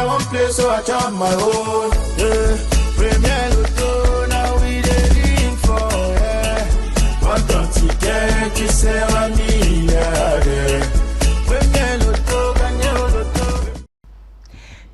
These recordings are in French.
one place, so I chop my own. Yeah. Premier Lotto, now we dey for, yeah. One ton ticket qui sert à milliardaire. Premier Lotto, gagné au Lotto.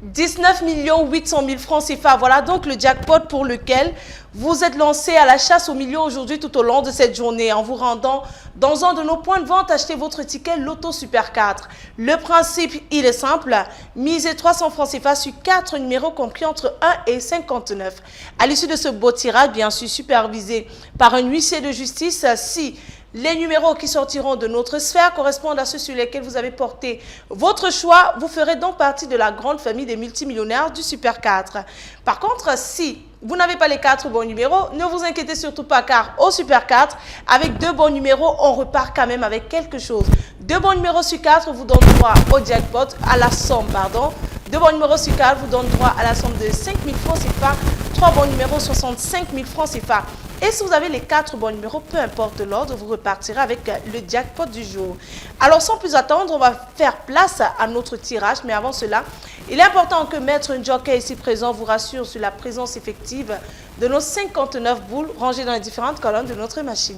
19 800 000 francs CFA. Voilà donc le jackpot pour lequel vous êtes lancé à la chasse aux millions aujourd'hui tout au long de cette journée en vous rendant dans un de nos points de vente. Achetez votre ticket Loto Super 4. Le principe, il est simple. Misez 300 francs CFA sur 4 numéros compris entre 1 et 59. À l'issue de ce beau tirage, bien sûr supervisé par un huissier de justice, si les numéros qui sortiront de notre sphère correspondent à ceux sur lesquels vous avez porté votre choix, vous ferez donc partie de la grande famille des multimillionnaires du Super 4. Par contre, si vous n'avez pas les 4 bons numéros, ne vous inquiétez surtout pas car au Super 4, avec 2 bons numéros, on repart quand même avec quelque chose. 2 bons numéros sur 4 vous donnent droit au jackpot, à la somme, pardon. 2 bons numéros sur 4 vous donnent droit à la somme de 5 000 francs CFA. 3 bons numéros, 65 000 francs CFA. Et si vous avez les 4 bons numéros, peu importe l'ordre, vous repartirez avec le jackpot du jour. Alors sans plus attendre, on va faire place à notre tirage. Mais avant cela, il est important que Maître Joker ici présent vous rassure sur la présence effective de nos 59 boules rangées dans les différentes colonnes de notre machine.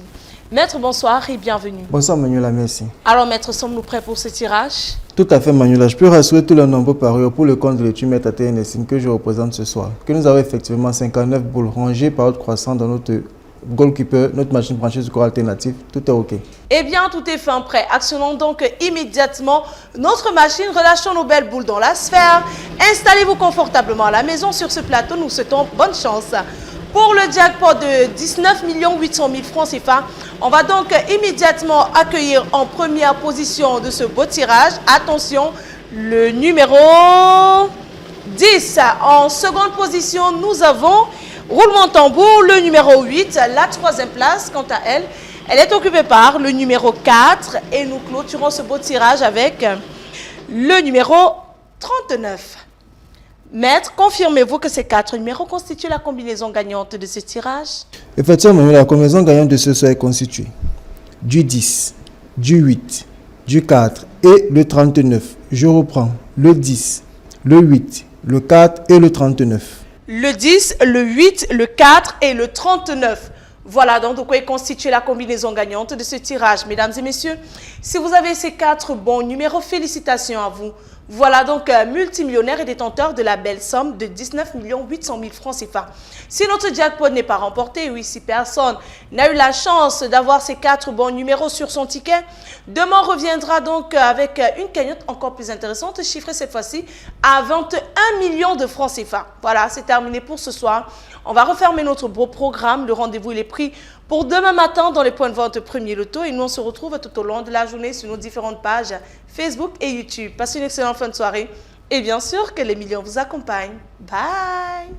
Maître, bonsoir et bienvenue. Bonsoir Manuela, merci. Alors Maître, sommes-nous prêts pour ce tirage? Tout à fait Manuela, je peux rassurer tous les nombreux parieurs pour le compte de l'étude Maître ATNSIM que je représente ce soir, que nous avons effectivement 59 boules rangées par ordre croissant dans notre goalkeeper, notre machine branchée sur corps alternatif, tout est ok. Eh bien, tout est fin prêt. Actionnons donc immédiatement notre machine, relâchons nos belles boules dans la sphère. Installez-vous confortablement à la maison. Sur ce plateau, nous souhaitons bonne chance. Pour le jackpot de 19 800 000 francs CFA, on va donc immédiatement accueillir en première position de ce beau tirage, attention, le numéro 10. En seconde position, nous avons, roulement de tambour, le numéro 8, la troisième place, quant à elle, elle est occupée par le numéro 4 et nous clôturons ce beau tirage avec le numéro 39. Maître, confirmez-vous que ces 4 numéros constituent la combinaison gagnante de ce tirage? Effectivement, la combinaison gagnante de ce soir est constituée du 10, du 8, du 4 et le 39. Je reprends le 10, le 8, le 4 et le 39. Le 10, le 8, le 4 et le 39. Voilà donc de quoi est constituée la combinaison gagnante de ce tirage. Mesdames et messieurs, si vous avez ces 4 bons numéros, félicitations à vous. Voilà donc multimillionnaire et détenteur de la belle somme de 19 800 000 francs CFA. Si notre jackpot n'est pas remporté, oui, si personne n'a eu la chance d'avoir ces 4 bons numéros sur son ticket, demain on reviendra donc avec une cagnotte encore plus intéressante, chiffrée cette fois-ci à 21 millions de francs CFA. Voilà, c'est terminé pour ce soir. On va refermer notre beau programme. Le rendez-vous, il est pris pour demain matin dans les points de vente Premier Loto. Et nous, on se retrouve tout au long de la journée sur nos différentes pages Facebook et YouTube. Passez une excellente fin de soirée. Et bien sûr, que les millions vous accompagnent. Bye!